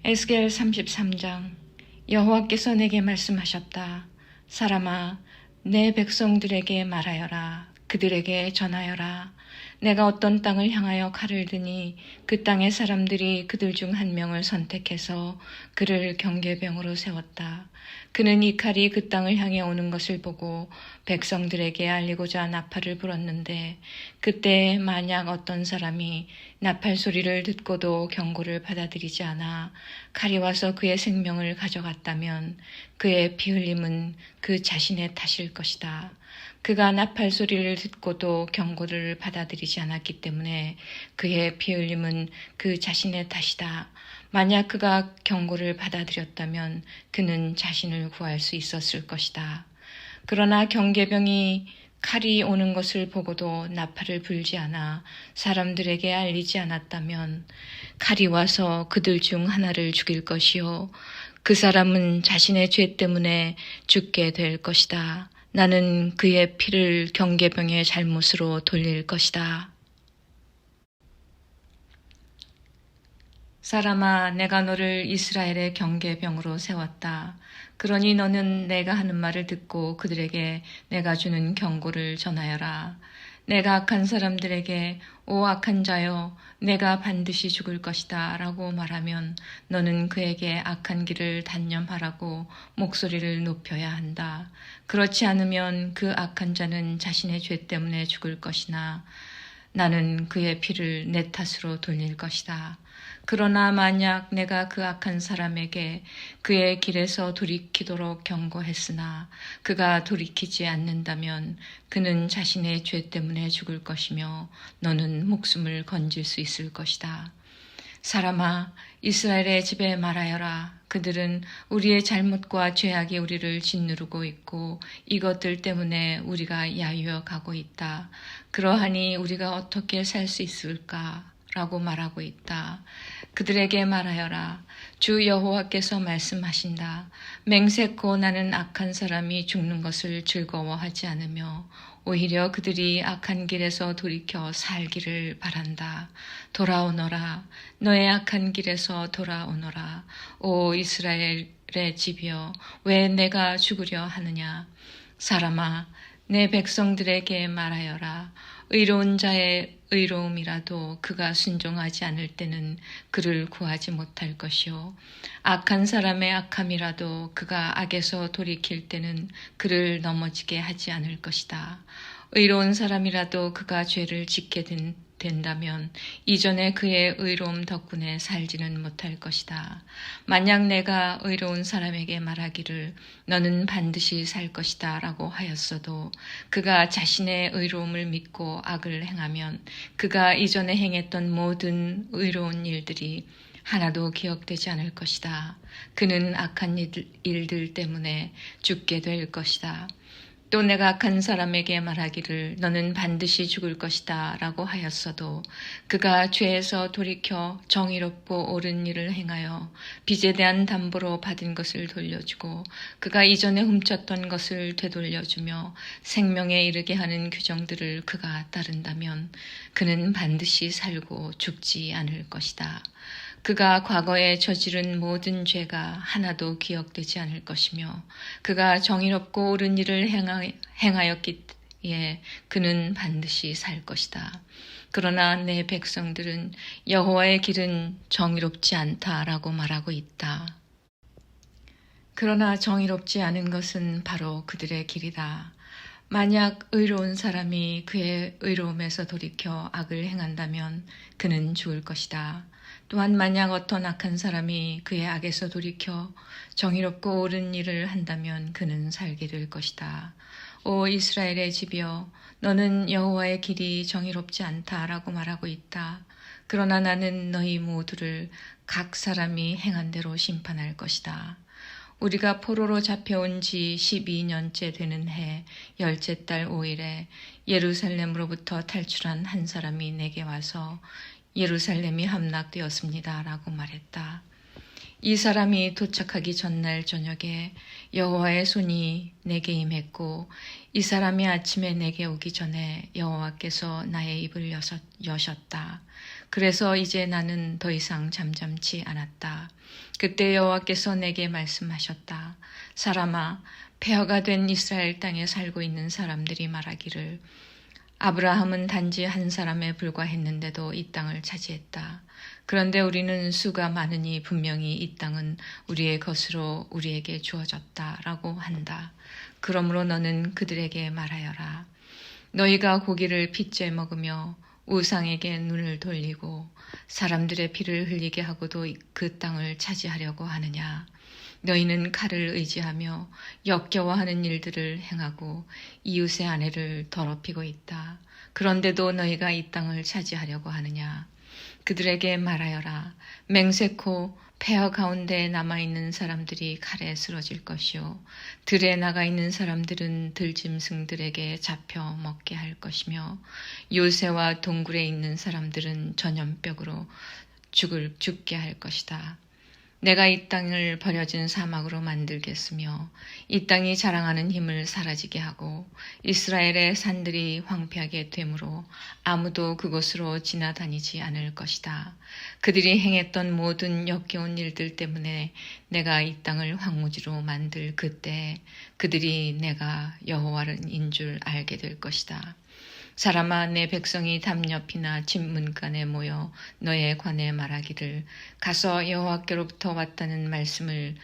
에스겔 33장. 여호와께서 내게 말씀하셨다. 사람아, 내 백성들에게 말하여라. 그들에게 전하여라. 내가 어떤 땅을 향하여 칼을 드니 그 땅의 사람들이 그들 중 한 명을 선택해서 그를 경계병으로 세웠다. 그는 이 칼이 그 땅을 향해 오는 것을 보고 백성들에게 알리고자 나팔을 불었는데, 그때 만약 어떤 사람이 나팔 소리를 듣고도 경고를 받아들이지 않아 칼이 와서 그의 생명을 가져갔다면 그의 피 흘림은 그 자신의 탓일 것이다. 그가 나팔 소리를 듣고도 경고를 받아들이지 않았기 때문에 그의 피 흘림은 그 자신의 탓이다. 만약 그가 경고를 받아들였다면 그는 자신을 구할 수 있었을 것이다. 그러나 경계병이 칼이 오는 것을 보고도 나팔을 불지 않아 사람들에게 알리지 않았다면 칼이 와서 그들 중 하나를 죽일 것이요, 그 사람은 자신의 죄 때문에 죽게 될 것이다. 나는 그의 피를 경계병의 잘못으로 돌릴 것이다. 사람아, 내가 너를 이스라엘의 경계병으로 세웠다. 그러니 너는 내가 하는 말을 듣고 그들에게 내가 주는 경고를 전하여라. 내가 악한 사람들에게 오 악한 자여, 내가 반드시 죽을 것이다 라고 말하면 너는 그에게 악한 길을 단념하라고 목소리를 높여야 한다. 그렇지 않으면 그 악한 자는 자신의 죄 때문에 죽을 것이나 나는 그의 피를 내 탓으로 돌릴 것이다. 그러나 만약 내가 그 악한 사람에게 그의 길에서 돌이키도록 경고했으나 그가 돌이키지 않는다면 그는 자신의 죄 때문에 죽을 것이며 너는 목숨을 건질 수 있을 것이다. 사람아, 이스라엘의 집에 말하여라. 그들은 우리의 잘못과 죄악이 우리를 짓누르고 있고 이것들 때문에 우리가 야유어 가고 있다. 그러하니 우리가 어떻게 살 수 있을까? 라고 말하고 있다. 그들에게 말하여라. 주 여호와께서 말씀하신다. 맹세코 나는 악한 사람이 죽는 것을 즐거워하지 않으며 오히려 그들이 악한 길에서 돌이켜 살기를 바란다. 돌아오너라. 너의 악한 길에서 돌아오너라. 오 이스라엘의 집이여, 왜 내가 죽으려 하느냐? 사람아, 내 백성들에게 말하여라. 의로운 자의 의로움이라도 그가 순종하지 않을 때는 그를 구하지 못할 것이요, 악한 사람의 악함이라도 그가 악에서 돌이킬 때는 그를 넘어지게 하지 않을 것이다. 의로운 사람이라도 그가 죄를 짓게 된다면 이전에 그의 의로움 덕분에 살지는 못할 것이다. 만약 내가 의로운 사람에게 말하기를 너는 반드시 살 것이다 라고 하였어도 그가 자신의 의로움을 믿고 악을 행하면 그가 이전에 행했던 모든 의로운 일들이 하나도 기억되지 않을 것이다. 그는 악한 일들 때문에 죽게 될 것이다. 또 내가 악한 사람에게 말하기를 너는 반드시 죽을 것이다 라고 하였어도 그가 죄에서 돌이켜 정의롭고 옳은 일을 행하여 빚에 대한 담보로 받은 것을 돌려주고 그가 이전에 훔쳤던 것을 되돌려주며 생명에 이르게 하는 규정들을 그가 따른다면 그는 반드시 살고 죽지 않을 것이다. 그가 과거에 저지른 모든 죄가 하나도 기억되지 않을 것이며 그가 정의롭고 옳은 일을 행하였기에 그는 반드시 살 것이다. 그러나 내 백성들은 여호와의 길은 정의롭지 않다라고 말하고 있다. 그러나 정의롭지 않은 것은 바로 그들의 길이다. 만약 의로운 사람이 그의 의로움에서 돌이켜 악을 행한다면 그는 죽을 것이다. 또한 만약 어떤 악한 사람이 그의 악에서 돌이켜 정의롭고 옳은 일을 한다면 그는 살게 될 것이다. 오 이스라엘의 집이여, 너는 여호와의 길이 정의롭지 않다라고 말하고 있다. 그러나 나는 너희 모두를 각 사람이 행한 대로 심판할 것이다. 우리가 포로로 잡혀온 지 12년째 되는 해 10째 달 5일에 예루살렘으로부터 탈출한 한 사람이 내게 와서 예루살렘이 함락되었습니다 라고 말했다. 이 사람이 도착하기 전날 저녁에 여호와의 손이 내게 임했고 이 사람이 아침에 내게 오기 전에 여호와께서 나의 입을 여셨다. 그래서 이제 나는 더 이상 잠잠치 않았다. 그때 여호와께서 내게 말씀하셨다. 사람아, 폐허가 된 이스라엘 땅에 살고 있는 사람들이 말하기를 아브라함은 단지 한 사람에 불과했는데도 이 땅을 차지했다. 그런데 우리는 수가 많으니 분명히 이 땅은 우리의 것으로 우리에게 주어졌다라고 한다. 그러므로 너는 그들에게 말하여라. 너희가 고기를 핏째 먹으며 우상에게 눈을 돌리고 사람들의 피를 흘리게 하고도 그 땅을 차지하려고 하느냐. 너희는 칼을 의지하며 역겨워하는 일들을 행하고 이웃의 아내를 더럽히고 있다. 그런데도 너희가 이 땅을 차지하려고 하느냐. 그들에게 말하여라. 맹세코 폐허 가운데 남아있는 사람들이 칼에 쓰러질 것이요 들에 나가 있는 사람들은 들짐승들에게 잡혀 먹게 할 것이며 요새와 동굴에 있는 사람들은 전염병으로 죽게 할 것이다. 내가 이 땅을 버려진 사막으로 만들겠으며 이 땅이 자랑하는 힘을 사라지게 하고 이스라엘의 산들이 황폐하게 되므로 아무도 그곳으로 지나다니지 않을 것이다. 그들이 행했던 모든 역겨운 일들 때문에 내가 이 땅을 황무지로 만들 그때 그들이 내가 여호와인 줄 알게 될 것이다. 사람아, 내 백성이 담 옆이나 집 문간에 모여 너에 관해 말하기를 가서 여호와께로부터 왔다는 말씀을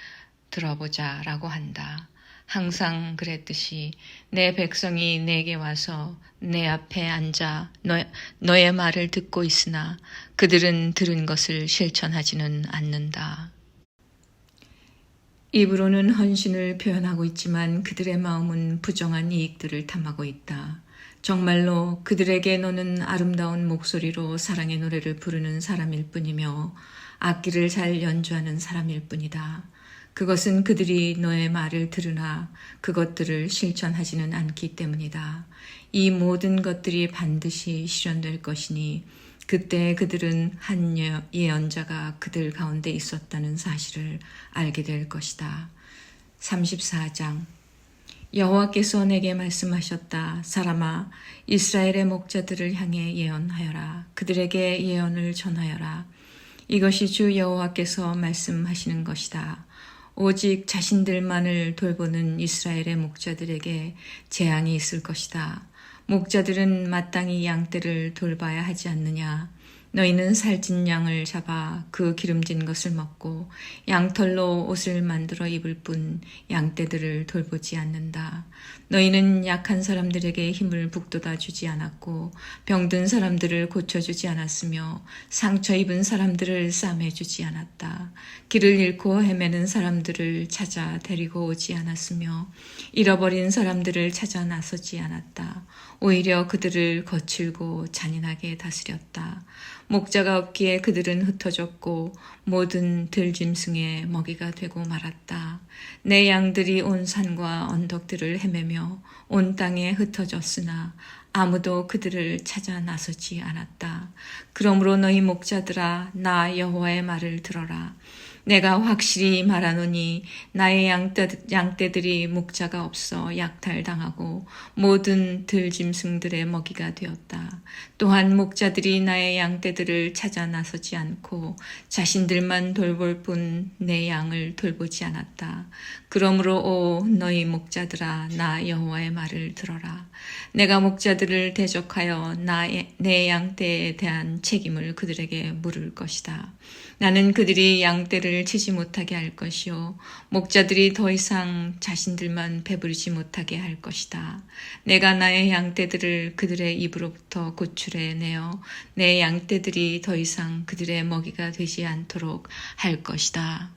들어보자라고 한다. 항상 그랬듯이 내 백성이 내게 와서 내 앞에 앉아 너의 말을 듣고 있으나 그들은 들은 것을 실천하지는 않는다. 입으로는 헌신을 표현하고 있지만 그들의 마음은 부정한 이익들을 탐하고 있다. 정말로 그들에게 너는 아름다운 목소리로 사랑의 노래를 부르는 사람일 뿐이며 악기를 잘 연주하는 사람일 뿐이다. 그것은 그들이 너의 말을 들으나 그것들을 실천하지는 않기 때문이다. 이 모든 것들이 반드시 실현될 것이니 그때 그들은 한 예언자가 그들 가운데 있었다는 사실을 알게 될 것이다. 34장 여호와께서 내게 말씀하셨다. 사람아, 이스라엘의 목자들을 향해 예언하여라. 그들에게 예언을 전하여라. 이것이 주 여호와께서 말씀하시는 것이다. 오직 자신들만을 돌보는 이스라엘의 목자들에게 재앙이 있을 것이다. 목자들은 마땅히 양떼를 돌봐야 하지 않느냐. 너희는 살찐 양을 잡아 그 기름진 것을 먹고 양털로 옷을 만들어 입을 뿐 양떼들을 돌보지 않는다. 너희는 약한 사람들에게 힘을 북돋아 주지 않았고 병든 사람들을 고쳐주지 않았으며 상처 입은 사람들을 싸매주지 않았다. 길을 잃고 헤매는 사람들을 찾아 데리고 오지 않았으며 잃어버린 사람들을 찾아 나서지 않았다. 오히려 그들을 거칠고 잔인하게 다스렸다. 목자가 없기에 그들은 흩어졌고 모든 들짐승의 먹이가 되고 말았다. 내 양들이 온 산과 언덕들을 헤매며 온 땅에 흩어졌으나 아무도 그들을 찾아 나서지 않았다. 그러므로 너희 목자들아, 나 여호와의 말을 들어라. 내가 확실히 말하노니 나의 양떼들이 목자가 없어 약탈당하고 모든 들짐승들의 먹이가 되었다. 또한 목자들이 나의 양떼들을 찾아 나서지 않고 자신들만 돌볼 뿐 내 양을 돌보지 않았다. 그러므로 오 너희 목자들아, 나 여호와의 말을 들어라. 내가 목자들을 대적하여 내 양떼에 대한 책임을 그들에게 물을 것이다. 나는 그들이 양떼를 치지 못하게 할 것이요 목자들이 더 이상 자신들만 배부르지 못하게 할 것이다. 내가 나의 양떼들을 그들의 입으로부터 구출해내어 내 양떼들이 더 이상 그들의 먹이가 되지 않도록 할 것이다.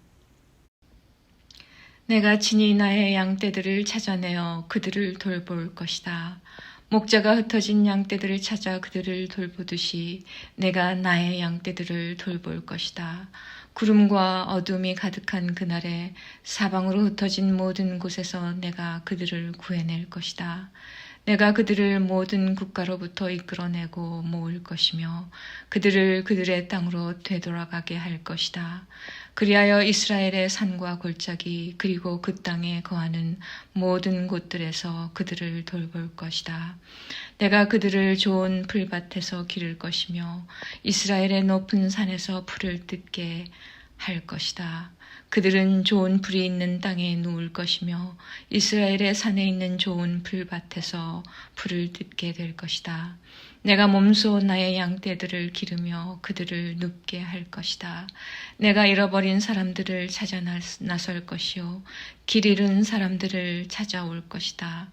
내가 친히 나의 양떼들을 찾아내어 그들을 돌볼 것이다. 목자가 흩어진 양떼들을 찾아 그들을 돌보듯이 내가 나의 양떼들을 돌볼 것이다. 구름과 어둠이 가득한 그날에 사방으로 흩어진 모든 곳에서 내가 그들을 구해낼 것이다. 내가 그들을 모든 국가로부터 이끌어내고 모을 것이며 그들을 그들의 땅으로 되돌아가게 할 것이다. 그리하여 이스라엘의 산과 골짜기 그리고 그 땅에 거하는 모든 곳들에서 그들을 돌볼 것이다. 내가 그들을 좋은 풀밭에서 기를 것이며 이스라엘의 높은 산에서 풀을 뜯게 할 것이다. 그들은 좋은 풀이 있는 땅에 누울 것이며 이스라엘의 산에 있는 좋은 풀밭에서 풀을 뜯게 될 것이다. 내가 몸소 나의 양떼들을 기르며 그들을 눕게 할 것이다. 내가 잃어버린 사람들을 찾아 나설 것이요 길 잃은 사람들을 찾아올 것이다.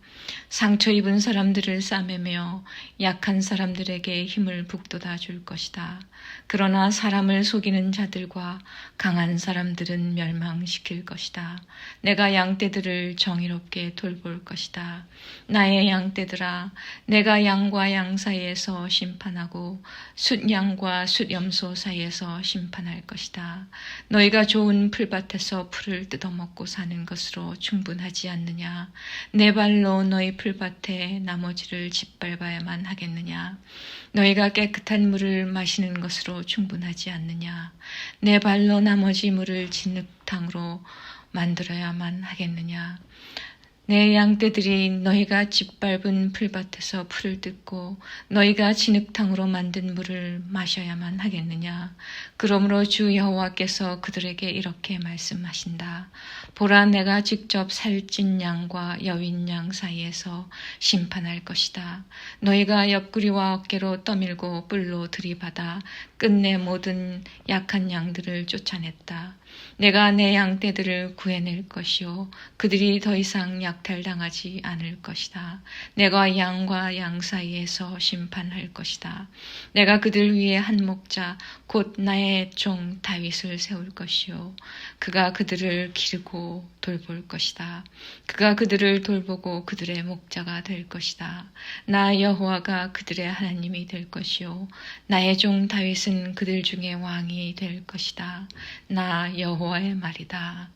상처 입은 사람들을 싸매며 약한 사람들에게 힘을 북돋아 줄 것이다. 그러나 사람을 속이는 자들과 강한 사람들은 멸망시킬 것이다. 내가 양떼들을 정의롭게 돌볼 것이다. 나의 양떼들아, 내가 양과 양 사이에서 심판하고 숫양과 숫염소 사이에서 심판할 것이다. 너희가 좋은 풀밭에서 풀을 뜯어먹고 사는 것으로 충분하지 않느냐? 내 발로 너희 풀밭에 나머지를 짓밟아야만 하겠느냐? 너희가 깨끗한 물을 마시는 것으로 충분하지 않느냐? 내 발로 나머지 물을 진흙탕으로 만들어야만 하겠느냐? 내 양떼들이 너희가 짓밟은 풀밭에서 풀을 뜯고 너희가 진흙탕으로 만든 물을 마셔야만 하겠느냐? 그러므로 주 여호와께서 그들에게 이렇게 말씀하신다. 보라, 내가 직접 살찐 양과 여윈 양 사이에서 심판할 것이다. 너희가 옆구리와 어깨로 떠밀고 뿔로 들이받아 끝내 모든 약한 양들을 쫓아냈다. 내가 내 양떼들을 구해낼 것이요 그들이 더 이상 약탈당하지 않을 것이다. 내가 양과 양 사이에서 심판할 것이다. 내가 그들 위에 한 목자 곧 나의 종 다윗을 세울 것이요 그가 그들을 기르고 돌볼 것이다. 그가 그들을 돌보고 그들의 목자가 될 것이다. 나 여호와가 그들의 하나님이 될 것이요 나의 종 다윗은 그들 중에 왕이 될 것이다. 나 여호와의 말이다.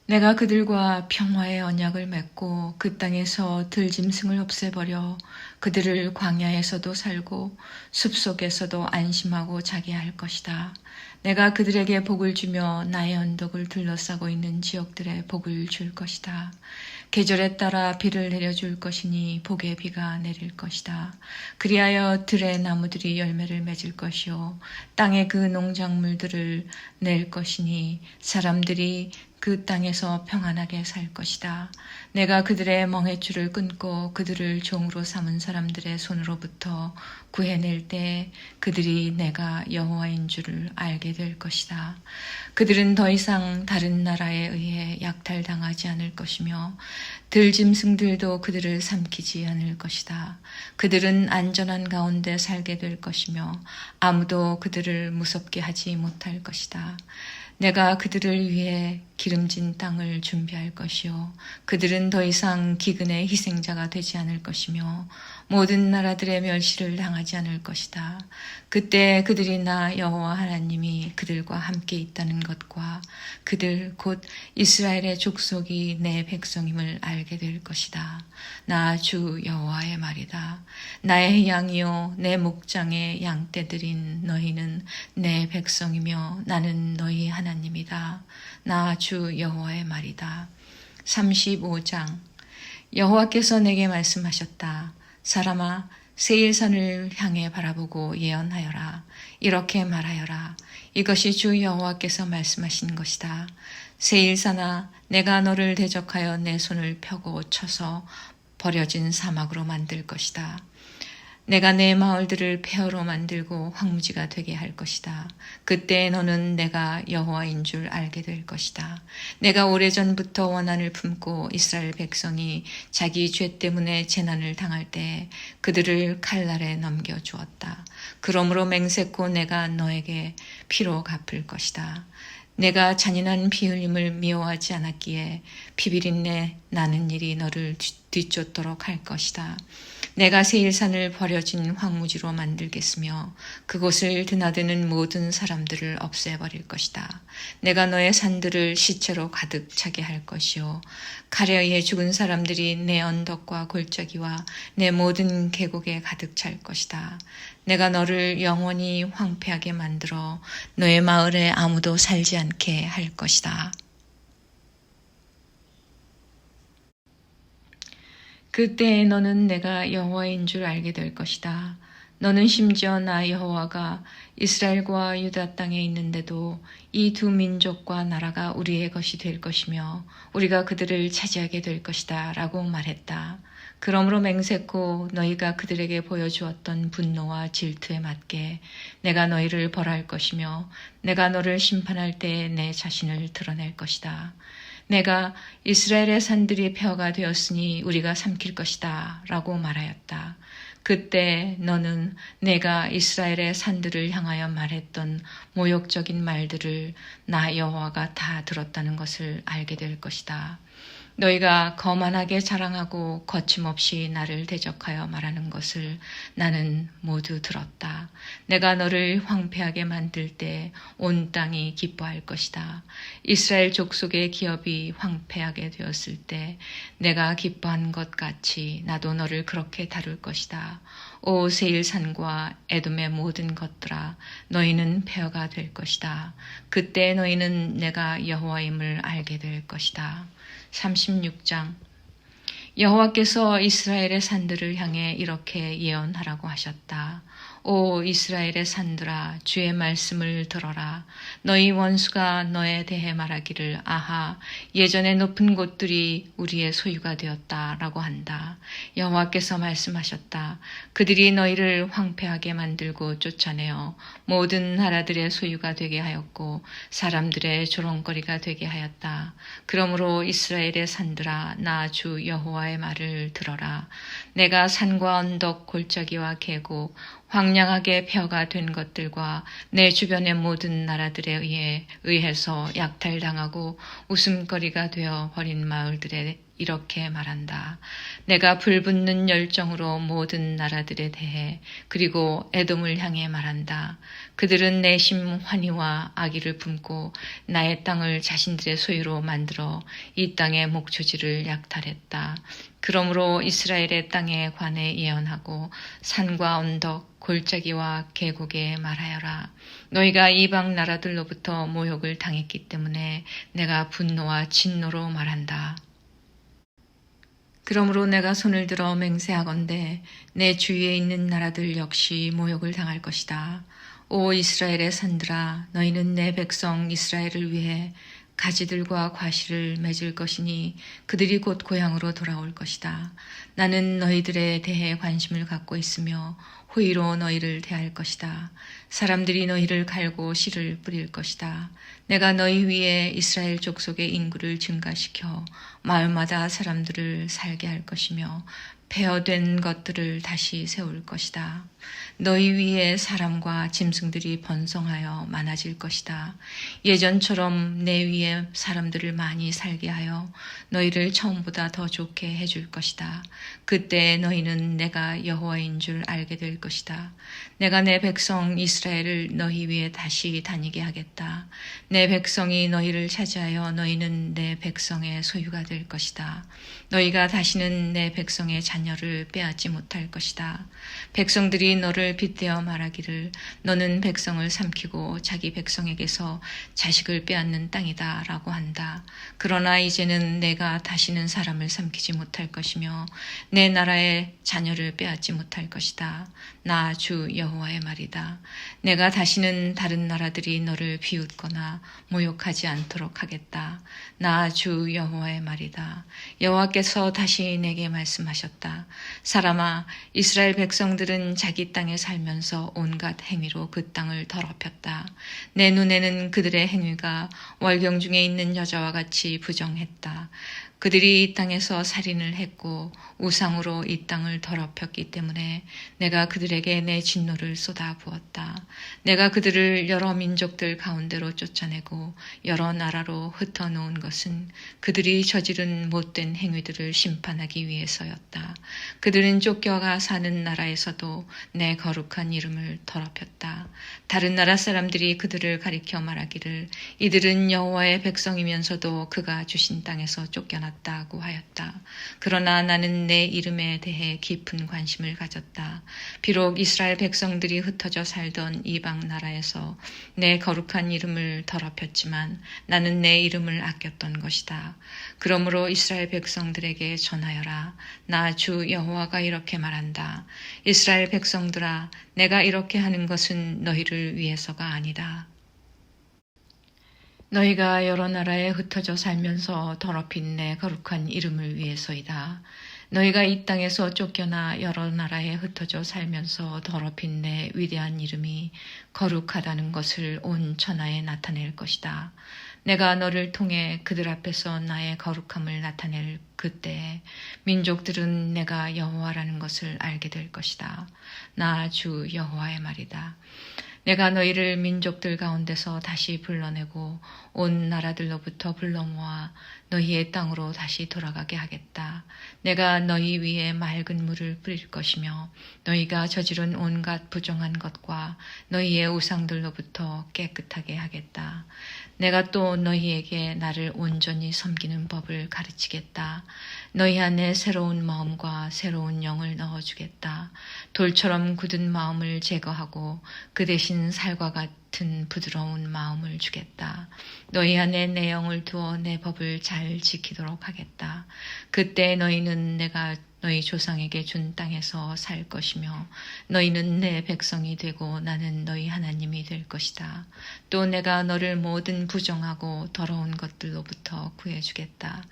내가 그들과 평화의 언약을 맺고 그 땅에서 들짐승을 없애버려 그들을 광야에서도 살고 숲속에서도 안심하고 자게 할 것이다. 내가 그들에게 복을 주며 나의 언덕을 둘러싸고 있는 지역들에 복을 줄 것이다. 계절에 따라 비를 내려줄 것이니 복의 비가 내릴 것이다. 그리하여 들의 나무들이 열매를 맺을 것이요 땅의 그 농작물들을 낼 것이니 사람들이 그 땅에서 평안하게 살 것이다. 내가 그들의 멍에줄을 끊고 그들을 종으로 삼은 사람들의 손으로부터 구해낼 때 그들이 내가 여호와인 줄을 알게 될 것이다. 그들은 더 이상 다른 나라에 의해 약탈당하지 않을 것이며 들짐승들도 그들을 삼키지 않을 것이다. 그들은 안전한 가운데 살게 될 것이며 아무도 그들을 무섭게 하지 못할 것이다. 내가 그들을 위해 기름진 땅을 준비할 것이요 그들은 더 이상 기근의 희생자가 되지 않을 것이며 모든 나라들의 멸시를 당하지 않을 것이다. 그때 그들이 나 여호와 하나님이 그들과 함께 있다는 것과 그들 곧 이스라엘의 족속이 내 백성임을 알게 될 것이다. 나 주 여호와의 말이다. 나의 양이요 내 목장의 양떼들인 너희는 내 백성이며 나는 너희 하나님이다. 나 주 여호와의 말이다. 35장 여호와께서 내게 말씀하셨다. 사람아, 세일산을 향해 바라보고 예언하여라. 이렇게 말하여라. 이것이 주 여호와께서 말씀하신 것이다. 세일산아, 내가 너를 대적하여 내 손을 펴고 쳐서 버려진 사막으로 만들 것이다. 내가 내 마을들을 폐허로 만들고 황무지가 되게 할 것이다. 그때 너는 내가 여호와인 줄 알게 될 것이다. 내가 오래전부터 원한을 품고 이스라엘 백성이 자기 죄 때문에 재난을 당할 때 그들을 칼날에 넘겨주었다. 그러므로 맹세코 내가 너에게 피로 갚을 것이다. 내가 잔인한 피 흘림을 미워하지 않았기에 피비린내 나는 일이 너를 뒤쫓도록 할 것이다. 내가 세일산을 버려진 황무지로 만들겠으며 그곳을 드나드는 모든 사람들을 없애버릴 것이다. 내가 너의 산들을 시체로 가득 차게 할 것이요 칼에 의해 죽은 사람들이 내 언덕과 골짜기와 내 모든 계곡에 가득 찰 것이다. 내가 너를 영원히 황폐하게 만들어 너의 마을에 아무도 살지 않게 할 것이다. 그때에 너는 내가 여호와인 줄 알게 될 것이다. 너는 심지어 나 여호와가 이스라엘과 유다 땅에 있는데도 이 두 민족과 나라가 우리의 것이 될 것이며 우리가 그들을 차지하게 될 것이다 라고 말했다. 그러므로 맹세코 너희가 그들에게 보여주었던 분노와 질투에 맞게 내가 너희를 벌할 것이며 내가 너를 심판할 때에 내 자신을 드러낼 것이다. 내가 이스라엘의 산들이 폐허가 되었으니 우리가 삼킬 것이다 라고 말하였다. 그때 너는 내가 이스라엘의 산들을 향하여 말했던 모욕적인 말들을 나 여호와가 다 들었다는 것을 알게 될 것이다. 너희가 거만하게 자랑하고 거침없이 나를 대적하여 말하는 것을 나는 모두 들었다. 내가 너를 황폐하게 만들 때 온 땅이 기뻐할 것이다. 이스라엘 족속의 기업이 황폐하게 되었을 때 내가 기뻐한 것 같이 나도 너를 그렇게 다룰 것이다. 오 세일산과 에돔의 모든 것들아 너희는 폐허가 될 것이다. 그때 너희는 내가 여호와임을 알게 될 것이다. 36장 여호와께서 이스라엘의 산들을 향해 이렇게 예언하라고 하셨다. 오 이스라엘의 산들아 주의 말씀을 들어라. 너희 원수가 너에 대해 말하기를 아하 예전에 높은 곳들이 우리의 소유가 되었다라고 한다. 여호와께서 말씀하셨다. 그들이 너희를 황폐하게 만들고 쫓아내어 모든 나라들의 소유가 되게 하였고 사람들의 조롱거리가 되게 하였다. 그러므로 이스라엘의 산들아 나 주 여호와의 말을 들어라. 내가 산과 언덕 골짜기와 계곡 황량하게 폐허가 된 것들과 내 주변의 모든 나라들에 의해서 약탈당하고 웃음거리가 되어 버린 마을들에 이렇게 말한다. 내가 불붙는 열정으로 모든 나라들에 대해 그리고 에돔을 향해 말한다. 그들은 내심 환희와 악의를 품고 나의 땅을 자신들의 소유로 만들어 이 땅의 목초지를 약탈했다. 그러므로 이스라엘의 땅에 관해 예언하고 산과 언덕 골짜기와 계곡에 말하여라. 너희가 이방 나라들로부터 모욕을 당했기 때문에 내가 분노와 진노로 말한다. 그러므로 내가 손을 들어 맹세하건대 내 주위에 있는 나라들 역시 모욕을 당할 것이다. 오 이스라엘의 산들아 너희는 내 백성 이스라엘을 위해 가지들과 과실을 맺을 것이니 그들이 곧 고향으로 돌아올 것이다. 나는 너희들에 대해 관심을 갖고 있으며 호의로 너희를 대할 것이다. 사람들이 너희를 갈고 씨를 뿌릴 것이다. 내가 너희 위에 이스라엘 족속의 인구를 증가시켜 마을마다 사람들을 살게 할 것이며 폐허된 것들을 다시 세울 것이다. 너희 위에 사람과 짐승들이 번성하여 많아질 것이다. 예전처럼 내 위에 사람들을 많이 살게 하여 너희를 처음보다 더 좋게 해줄 것이다. 그때 너희는 내가 여호와인 줄 알게 될 것이다. 내가 내 백성 이스라엘을 너희 위에 다시 다니게 하겠다. 내 백성이 너희를 차지하여 너희는 내 백성의 소유가 될 것이다. 너희가 다시는 내 백성의 자녀를 빼앗지 못할 것이다. 백성들이 너를 빗대어 말하기를 너는 백성을 삼키고 자기 백성에게서 자식을 빼앗는 땅이다 라고 한다. 그러나 이제는 내가 다시는 사람을 삼키지 못할 것이며 내 나라의 자녀를 빼앗지 못할 것이다. 나 주 여호와의 말이다. 내가 다시는 다른 나라들이 너를 비웃거나 모욕하지 않도록 하겠다. 나 주 여호와의 말이다. 여호와께서 다시 내게 말씀하셨다. 사람아, 이스라엘 백성들은 자기 땅에 살면서 온갖 행위로 그 땅을 더럽혔다. 내 눈에는 그들의 행위가 월경 중에 있는 여자와 같이 부정했다. 그들이 이 땅에서 살인을 했고 우상으로 이 땅을 더럽혔기 때문에 내가 그들에게 내 진노를 쏟아 부었다. 내가 그들을 여러 민족들 가운데로 쫓아내고 여러 나라로 흩어놓은 것은 그들이 저지른 못된 행위들을 심판하기 위해서였다. 그들은 쫓겨가 사는 나라에서도 내 거룩한 이름을 더럽혔다. 다른 나라 사람들이 그들을 가리켜 말하기를 이들은 여호와의 백성이면서도 그가 주신 땅에서 쫓겨났다고 하였다. 그러나 나는 내 이름에 대해 깊은 관심을 가졌다. 비록 이스라엘 백성들이 흩어져 살던 이방 나라에서 내 거룩한 이름을 더럽혔지만 나는 내 이름을 아꼈던 것이다. 그러므로 이스라엘 백성들에게 전하여라. 나 주 여호와가 이렇게 말한다. 이스라엘 백성들아, 내가 이렇게 하는 것은 너희를 위해서가 아니다. 너희가 여러 나라에 흩어져 살면서 더럽힌 내 거룩한 이름을 위해서이다. 너희가 이 땅에서 쫓겨나 여러 나라에 흩어져 살면서 더럽힌 내 위대한 이름이 거룩하다는 것을 온 천하에 나타낼 것이다. 내가 너를 통해 그들 앞에서 나의 거룩함을 나타낼 그때 민족들은 내가 여호와라는 것을 알게 될 것이다. 나 주 여호와의 말이다. 내가 너희를 민족들 가운데서 다시 불러내고 온 나라들로부터 불러 모아 너희의 땅으로 다시 돌아가게 하겠다. 내가 너희 위에 맑은 물을 뿌릴 것이며 너희가 저지른 온갖 부정한 것과 너희의 우상들로부터 깨끗하게 하겠다. 내가 또 너희에게 나를 온전히 섬기는 법을 가르치겠다. 너희 안에 새로운 마음과 새로운 영을 넣어주겠다. 돌처럼 굳은 마음을 제거하고 그 대신 살과 같은 부드러운 마음을 주겠다. 너희 안에 내 영을 두어 내 법을 잘 지키도록 하겠다. 그때 너희는 내가 너희 조상에게 준 땅에서 살 것이며 너희는 내 백성이 되고 나는 너희 하나님이 될 것이다. 또 내가 너를 모든 부정하고 더러운 것들로부터 구해주겠다.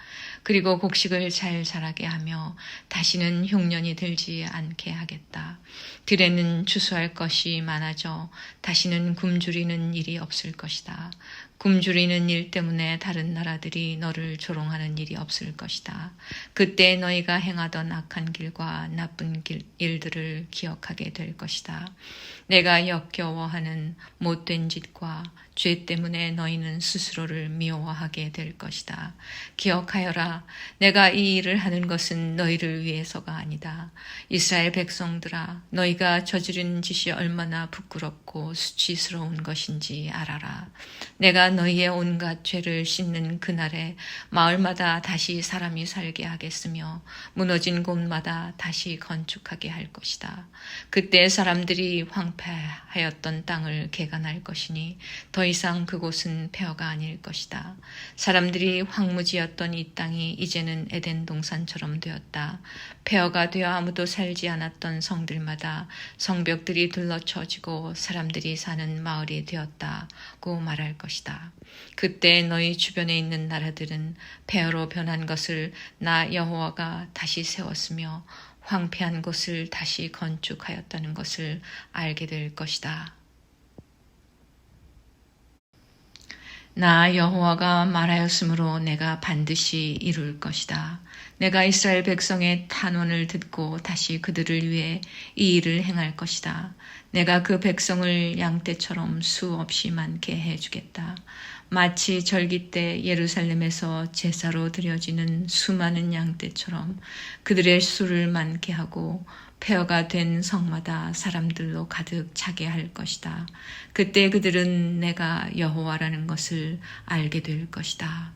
그리고 곡식을 잘 자라게 하며 다시는 흉년이 들지 않게 하겠다. 들에는 추수할 것이 많아져 다시는 굶주리는 일이 없을 것이다. 굶주리는 일 때문에 다른 나라들이 너를 조롱하는 일이 없을 것이다. 그때 너희가 행하던 악한 길과 나쁜 일들을 기억하게 될 것이다. 내가 역겨워하는 못된 짓과 죄 때문에 너희는 스스로를 미워하게 될 것이다. 기억하여라. 내가 이 일을 하는 것은 너희를 위해서가 아니다. 이스라엘 백성들아, 너희가 저지른 짓이 얼마나 부끄럽고 수치스러운 것인지 알아라. 내가 너희의 온갖 죄를 씻는 그날에 마을마다 다시 사람이 살게 하겠으며 무너진 곳마다 다시 건축하게 할 것이다. 그때 사람들이 황폐하였던 땅을 개간할 것이니 더 이상 그곳은 폐허가 아닐 것이다. 사람들이 황무지였던 이 땅이 이제는 에덴 동산처럼 되었다. 폐허가 되어 아무도 살지 않았던 성들마다 성벽들이 둘러쳐지고 사람들이 사는 마을이 되었다고 말할 것이다. 그때 너희 주변에 있는 나라들은 폐허로 변한 것을 나 여호와가 다시 세웠으며 황폐한 곳을 다시 건축하였다는 것을 알게 될 것이다. 나 여호와가 말하였으므로 내가 반드시 이룰 것이다. 내가 이스라엘 백성의 탄원을 듣고 다시 그들을 위해 이 일을 행할 것이다. 내가 그 백성을 양떼처럼 수없이 많게 해주겠다. 마치 절기 때 예루살렘에서 제사로 드려지는 수많은 양떼처럼 그들의 수를 많게 하고 폐허가 된 성마다 사람들로 가득 차게 할 것이다. 그때 그들은 내가 여호와라는 것을 알게 될 것이다.